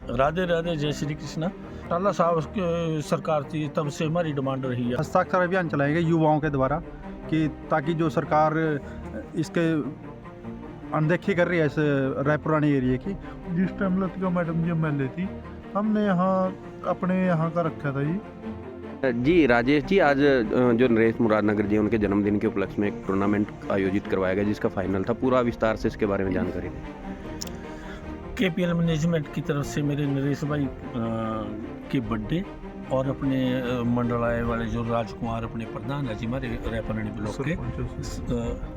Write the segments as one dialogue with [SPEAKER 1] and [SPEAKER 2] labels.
[SPEAKER 1] राधे राधे, जय श्री कृष्णा। टाला साहब की सरकार थी तब से हमारी डिमांड रही है।
[SPEAKER 2] हस्ताक्षर अभियान चलाएंगे युवाओं के द्वारा कि ताकि जो सरकार इसके अनदेखी कर रही है इस रायपुरानी एरिया की।
[SPEAKER 3] जिस टाइम लतिका मैडम जी एमएलए थी, हमने यहाँ अपने यहाँ का रखा था जी।
[SPEAKER 4] जी राजेश जी, आज जो नरेश मुरादनगर जी उनके जन्मदिन के उपलक्ष्य में एक टूर्नामेंट आयोजित करवाया गया जिसका फाइनल था, पूरा विस्तार से इसके बारे में जानकारी दें।
[SPEAKER 1] केपीएल मैनेजमेंट की तरफ से मेरे नरेश भाई के बर्थडे और अपने मंडलाए वाले जो राजकुमार अपने प्रधान है जी हमारे रायपुरानी ब्लॉक के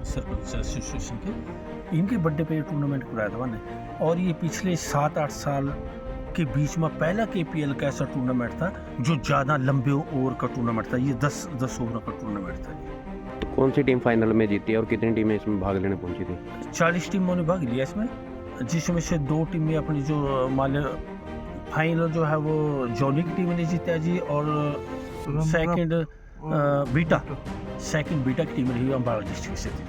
[SPEAKER 1] सरपंच एसोसिएशन के, इनके बर्थडे पे टूर्नामेंट कराया था मैंने। और ये पिछले 7-8 साल के बीच में पहला केपीएल का ऐसा टूर्नामेंट था जो ज़्यादा लंबे ओवर का टूर्नामेंट था। ये 10 ओवर का टूर्नामेंट था।
[SPEAKER 4] तो कौन सी टीम फाइनल में जीती और कितनी टीमें इसमें भाग लेने पहुंची थी?
[SPEAKER 1] 40 टीमों ने भाग लिया इसमें, जिसमें से 2 टीमें अपनी जो मान फाइनल जो है वो जॉनी की टीम ने जीता जी, और सेकंड बीटा की टीम रही अम्बाला डिस्ट्रिक्ट से थी।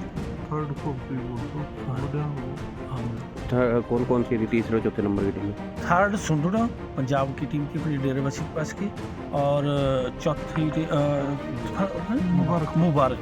[SPEAKER 4] कौन कौन सी थी तीसरे और चौथे नंबर की टीम?
[SPEAKER 1] थर्ड सुंदड़ा पंजाब की टीम थी अपनी डेराबस्सी के पास की, और चौथी मुबारक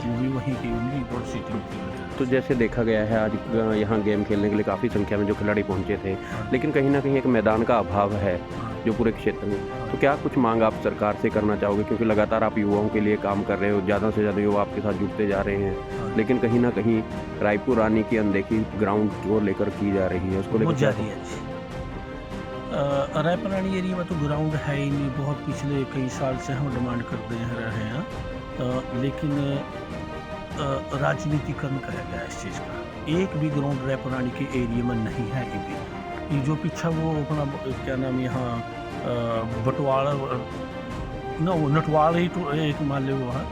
[SPEAKER 1] टीम भी वहीं की, उनकी बहुत सी टीम थी।
[SPEAKER 4] तो जैसे देखा गया है आज यहाँ गेम खेलने के लिए काफ़ी संख्या में जो खिलाड़ी पहुँचे थे, लेकिन कहीं ना कहीं एक मैदान का अभाव है जो पूरे क्षेत्र में। तो क्या कुछ मांग आप सरकार से करना चाहोगे, क्योंकि लगातार आप युवाओं के लिए काम कर रहे हो, ज़्यादा से ज़्यादा युवा आपके साथ जुड़ते जा रहे हैं, लेकिन कहीं ना कहीं रायपुर रानी की अनदेखी ग्राउंड को लेकर की जा रही है, उसको लेकर
[SPEAKER 1] रायपुर रानी एरिया में तो ग्राउंड है ही नहीं। बहुत पिछले कई साल से हम डिमांड करते रहे हैं, लेकिन राजनीतिकरण कराया गया इस चीज़ का। एक भी ग्राउंड रायपुर रानी के एरिया में नहीं है। ये जो पीछा वो अपना क्या नाम यहाँ बटवाड़ा ना, वो नटवाड़ ही तो एक मान लो वो है,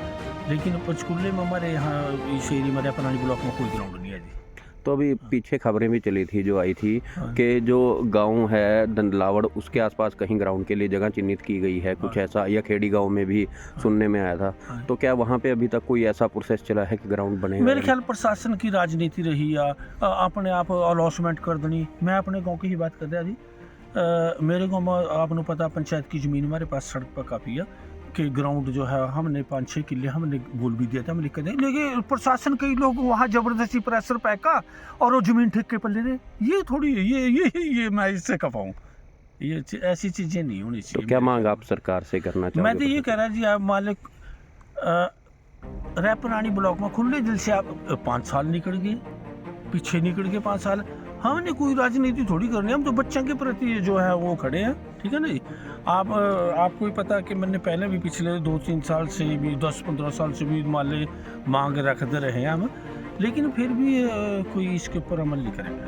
[SPEAKER 1] लेकिन पंचकुले में हमारे यहाँ इस एरिया में रायपुर रानी ब्लॉक में कोई ग्राउंड नहीं है जी।
[SPEAKER 4] तो अभी पीछे खबरें भी चली थी जो आई थी कि जो गांव है दंदलावड़ उसके आसपास कहीं ग्राउंड के लिए जगह चिन्हित की गई है, कुछ ऐसा, या खेड़ी गांव में भी सुनने में आया था। तो क्या वहां पे अभी तक कोई ऐसा प्रोसेस चला है कि ग्राउंड बने?
[SPEAKER 1] मेरे ख्याल प्रशासन की राजनीति रही या अपने आप अलॉटमेंट कर देनी। मैं अपने गाँव की ही बात कर दिया जी। मेरे गाँव में आपको पता पंचायत की ज़मीन हमारे पास सड़क पर काफ़ी है कि ग्राउंड जो है हमने 5-6 किले हमने बोल भी दिया था, हम लिख कर दें, लेकिन प्रशासन कई लोग वहाँ ज़बरदस्ती प्रेशर पैका और वो ज़मीन ठेके पर ले रहे। ये थोड़ी ये मैं इससे कपाऊँ, ये ऐसी चीज़ें नहीं होनी चाहिए।
[SPEAKER 4] तो क्या मांग आप सरकार से करना चाहोगे?
[SPEAKER 1] मैं तो ये कह रहा जी, आप मालिक रायपुर रानी ब्लॉक में खुले दिल से आप 5 साल निकल गए, पीछे निकल गए 5 साल। हमने कोई राजनीति थोड़ी करनी, हम तो बच्चों के प्रति जो है वो खड़े हैं, ठीक है ना जी। आपको ही पता कि मैंने पहले भी पिछले 2-3 साल से भी 10-15 साल से भी माले मांग रखते रहे हैं हम, लेकिन फिर भी कोई इसके ऊपर अमल नहीं करेगा।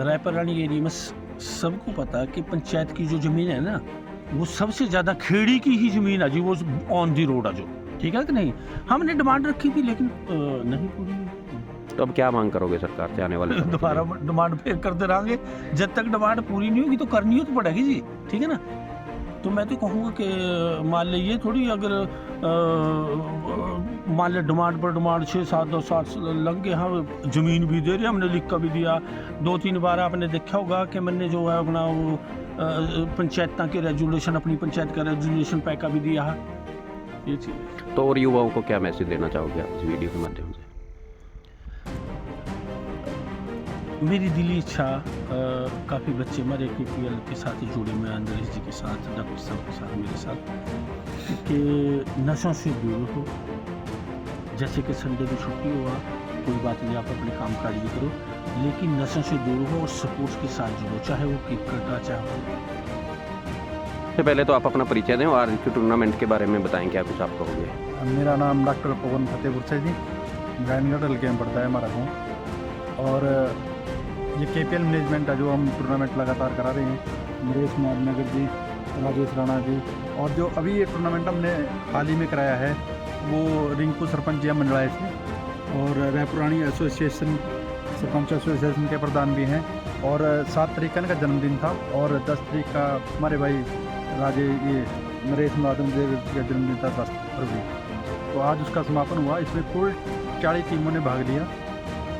[SPEAKER 1] रायपुर रानी एरिया में सबको पता है कि पंचायत की जो ज़मीन है ना, वो सबसे ज़्यादा खेड़ी की ही ज़मीन है जी, वो ऑन दी रोड है जो, ठीक है कि नहीं। हमने डिमांड रखी थी लेकिन नहीं पूरी।
[SPEAKER 4] तो अब क्या मांग करोगे सरकार से आने वाले?
[SPEAKER 1] दोबारा डिमांड फिर करते रहेंगे, जब तक डिमांड पूरी नहीं होगी तो करनी हो तो पड़ेगी जी, ठीक है ना। तो मैं तो कहूँगा कि मान लीजिए थोड़ी, अगर मान लिया डिमांड पर डिमांड 6-7 लग गए, हम ज़मीन भी दे रहे, हमने लिख कर भी दिया। 2-3 बार आपने देखा होगा कि मैंने जो है अपना वो पंचायत के रेजुलेशन, अपनी पंचायत का रेजुलेशन पैका भी दिया है, ये चीज़।
[SPEAKER 4] तो और युवाओं को क्या मैसेज देना चाहोगे आप इस वीडियो के माध्यम से?
[SPEAKER 1] मेरी दिली इच्छा, काफ़ी बच्चे हमारे केपीएल के साथ ही जुड़े हुए हैं, नरेश जी के साथ, डॉक्टर साहब के साथ, मेरे साथ, कि नशों से दूर हो। जैसे कि संडे की छुट्टी हुआ, कोई बात नहीं, आप अपने काम काज भी करो, लेकिन नशों से दूर हो और स्पोर्ट्स के साथ जुड़ो, चाहे वो क्रिकेट का, चाहे वो।
[SPEAKER 4] सबसे पहले तो आप अपना परिचय दें और आज के टूर्नामेंट के बारे में बताएं, क्या कुछ आप कहोगे?
[SPEAKER 2] मेरा नाम डॉक्टर पवन फतेहपुर से जी, गायनगढ़ हल्के में पड़ता है हमारा गाँव। और ये केपीएल मैनेजमेंट है जो हम टूर्नामेंट लगातार करा रहे हैं, नरेश मुरादनगर जी, राजेश राणा जी, और जो अभी ये टूर्नामेंट हमने हाल ही में कराया है वो रिंकू सरपंच जी मंडलाए से, और रायपुर रानी एसोसिएशन सरपंच एसोसिएशन के प्रधान भी हैं। और 7 तारीख का इनका जन्मदिन था और 10 तारीख का हमारे भाई नरेश मुरादनगर का जन्मदिन था, 10 फरवरी। तो आज उसका समापन हुआ। इसमें कुल 40 टीमों ने भाग लिया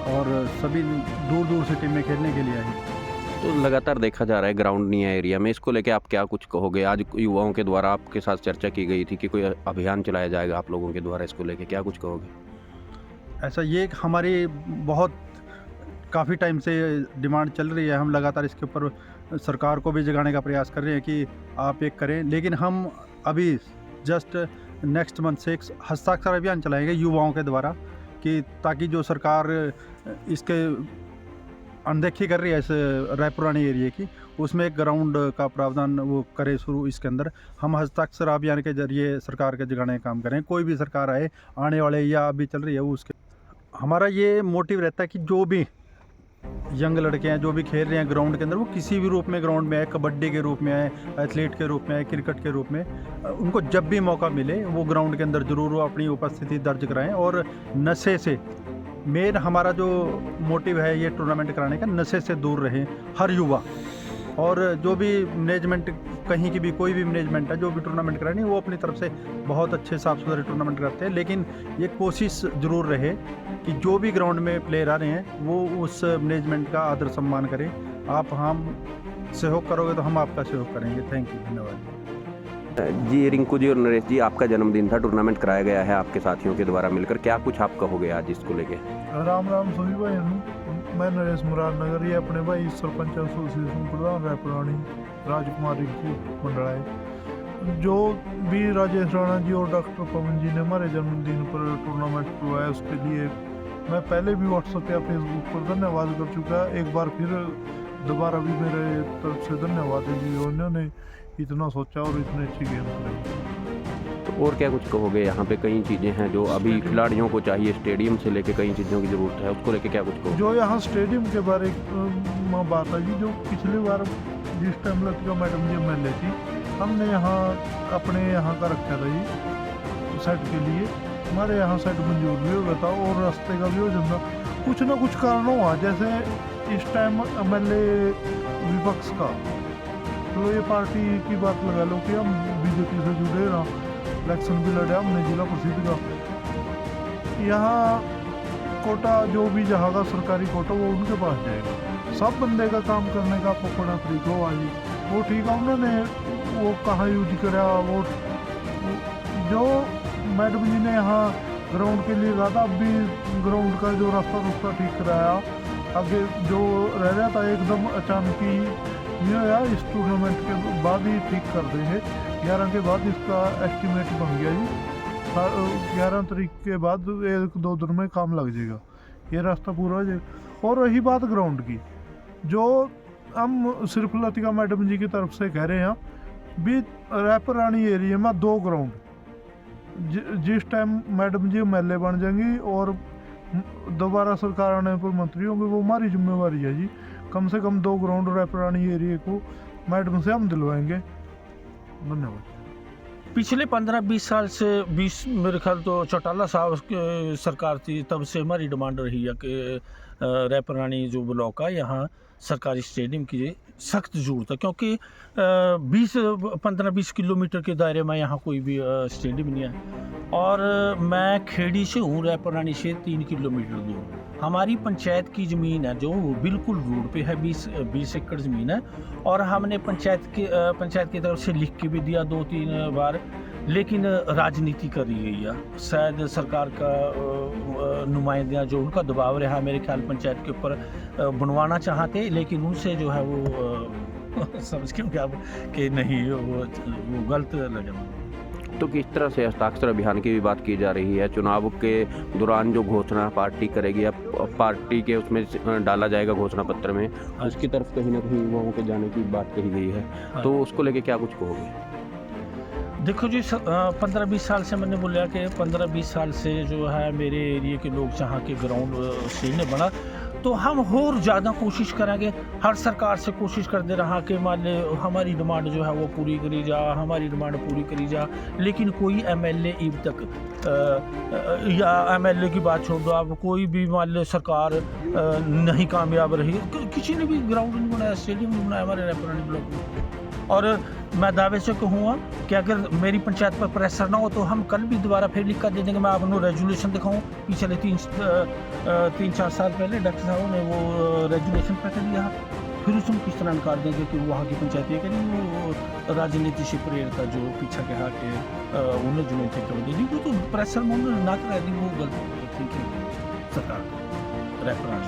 [SPEAKER 2] और सभी दूर दूर से टीमें खेलने के लिए आई।
[SPEAKER 4] तो लगातार देखा जा रहा है ग्राउंड नहीं है एरिया में, इसको लेके आप क्या कुछ कहोगे? आज युवाओं के द्वारा आपके साथ चर्चा की गई थी कि कोई अभियान चलाया जाएगा आप लोगों के द्वारा, इसको लेके क्या कुछ कहोगे?
[SPEAKER 2] ऐसा ये एक हमारी बहुत काफ़ी टाइम से डिमांड चल रही है। हम लगातार इसके ऊपर सरकार को भी जगाने का प्रयास कर रहे हैं कि आप एक करें, लेकिन हम अभी जस्ट नेक्स्ट मंथ से एक हस्ताक्षर अभियान चलाएंगे युवाओं के द्वारा कि ताकि जो सरकार इसके अनदेखी कर रही है इस रायपुरानी एरिया की, उसमें एक ग्राउंड का प्रावधान वो करे शुरू। इसके अंदर हम हस्ताक्षर अभियान के जरिए सरकार के जगाने का काम करें। कोई भी सरकार आए, आने वाले या अभी चल रही है, वो उसके हमारा ये मोटिव रहता है कि जो भी यंग लड़के हैं जो भी खेल रहे हैं ग्राउंड के अंदर, वो किसी भी रूप में ग्राउंड में आए, कबड्डी के रूप में आए, एथलीट के रूप में आए, क्रिकेट के रूप में, उनको जब भी मौका मिले वो ग्राउंड के अंदर ज़रूर वो अपनी उपस्थिति दर्ज कराएं। और नशे से मेन हमारा जो मोटिव है ये टूर्नामेंट कराने का, नशे से दूर रहे हर युवा। और जो भी मैनेजमेंट कहीं की भी कोई भी मैनेजमेंट है जो भी टूर्नामेंट करानी, वो अपनी तरफ से बहुत अच्छे साफ सुथरे टूर्नामेंट करते हैं, लेकिन ये कोशिश ज़रूर रहे कि जो भी ग्राउंड में प्लेयर आ रहे हैं वो उस मैनेजमेंट का आदर सम्मान करें। आप हम सहयोग करोगे तो हम आपका सहयोग करेंगे। थैंक यू, धन्यवाद
[SPEAKER 4] जी। रिंकू जी और नरेश जी, आपका जन्मदिन था, टूर्नामेंट कराया गया है आपके साथियों के द्वारा मिलकर, क्या कुछ आप कहोगे आज इसको लेके?
[SPEAKER 3] राम राम सभी भाई, मैं नरेश मुरादनगर, ये अपने भाई सरपंच एसोसिएशन प्रधान रायपुरानी राजकुमार रिंकू मंडलाए, जो भी राजेश राणा जी और डॉक्टर पवन जी ने हमारे जन्मदिन पर टूर्नामेंट करवाया, उसके लिए मैं पहले भी व्हाट्सएप या फेसबुक पर धन्यवाद कर चुका। एक बार फिर दोबारा भी मेरे तरफ से धन्यवाद है जी, उन्होंने इतना सोचा और इतने अच्छी गेम खेली।
[SPEAKER 4] तो और क्या कुछ कहोगे? यहाँ पे कई चीज़ें हैं जो अभी खिलाड़ियों को चाहिए, स्टेडियम से लेके कई चीज़ों की ज़रूरत है, उसको लेके क्या कुछ कहोगे?
[SPEAKER 3] जो यहाँ स्टेडियम के बारे में बात है जी, जो पिछली बार जिस टाइम लतिका मैडम जी MLA थी, हमने यहाँ अपने यहाँ का रखा था जी सेट के लिए, हमारे यहाँ सेट मंजूर भी हो गया था और रास्ते का भी हो जाता। कुछ ना कुछ कारण हुआ, जैसे इस टाइम MLA विपक्ष का, तो ये पार्टी की बात लगा लो कि हम BJP से जुड़े ना, इलेक्शन भी लड़े हमने जिला परिषद का। यहाँ कोटा जो भी जहाँ का सरकारी कोटा वो उनके पास जाएगा। सब बंदे का काम करने का पकड़ा तरीका हुआ जी, वो ठीक है। उन्होंने वो कहाँ यूज करा, वो जो मैडम जी ने यहाँ ग्राउंड के लिए कहा था, अब भी ग्राउंड का जो रास्ता ठीक कराया। आगे जो रह रहा था एकदम अचानक ही ये यार इस टूर्नामेंट के बाद ही ठीक कर देंगे। 11 के बाद इसका एस्टीमेट बन गया जी, 11 तारीख के बाद 1-2 दिन में काम लग जाएगा, ये रास्ता पूरा हो जाएगा। और रही बात ग्राउंड की, जो हम सिर्फ लतिका मैडम जी की तरफ से कह रहे हैं भी, रायपुरानी एरिया में 2 ग्राउंड जिस टाइम मैडम जी MLA बन जाएंगी और दोबारा सरकार आने पर मंत्री होंगे, वो हमारी जिम्मेवारी है जी। कम से कम 2 ग्राउंड रायपुरानी एरिया को मैडम से हम दिलवाएंगे। धन्यवाद।
[SPEAKER 1] पिछले 15-20 साल से 20 मेरे ख्याल तो चौटाला साहब की सरकार थी, तब से हमारी डिमांड रही है कि रायपुरानी जो ब्लॉक है यहाँ सरकारी स्टेडियम की सख्त जरूरत है, क्योंकि 15-20 किलोमीटर के दायरे में यहाँ कोई भी स्टेडियम नहीं है। और मैं खेड़ी से हूँ, रायपुरानी से 3 किलोमीटर दूर हमारी पंचायत की ज़मीन है जो बिल्कुल रोड पे है, 20 एकड़ ज़मीन है। और हमने पंचायत की तरफ से लिख के भी दिया 2-3 बार, लेकिन राजनीति करी गई है। शायद सरकार का नुमाइंदियाँ जो उनका दबाव रहा मेरे ख्याल पंचायत के ऊपर, बनवाना चाहते, लेकिन उनसे जो है वो समझ के क्या कि नहीं वो गलत लगा।
[SPEAKER 4] तो किस तरह से हस्ताक्षर अभियान की भी बात की जा रही है? चुनाव के दौरान जो घोषणा पार्टी करेगी, अब पार्टी के उसमें डाला जाएगा घोषणा पत्र में, उसकी तरफ कहीं ना कहीं युवाओं के जाने की बात कही गई है, तो उसको लेके क्या कुछ कहोगे?
[SPEAKER 1] देखो जी, 15-20 साल से मैंने बोला कि 15-20 साल से जो है मेरे एरिया के लोग जहाँ के ग्राउंड स्टेडियम बना, तो हम और ज़्यादा कोशिश करेंगे। हर सरकार से कोशिश करते रहा कि मान ले हमारी डिमांड जो है वो पूरी करी जा, हमारी डिमांड पूरी करी जा, लेकिन कोई MLA अब तक या MLA की बात छोड़ दो आप, कोई भी मान लो सरकार नहीं कामयाब रही, किसी ने भी ग्राउंड नहीं बनाया, स्टेडियम नहीं बनाया हमारे रायपुरानी ब्लॉक में। और मैं दावे से कहूँगा कि अगर मेरी पंचायत पर प्रेशर ना हो तो हम कल भी दोबारा फिर लिख कर दे देंगे। मैं आपको रेजोल्यूशन दिखाऊँ, पिछले 3-4 साल पहले डॉक्टर साहब ने वो रेजोल्यूशन पैटर्न दिया, फिर उसमें किस तरह नकार देंगे कि वहाँ की पंचायत ये करेंगे वो राजनीति से प्रेरित था जो पीछा के हाथ उन्हें जो थे कर दी वो तो प्रेशर में उन्होंने ना करा दी, वो गलत थिंकिंग सरकार रेफरेंस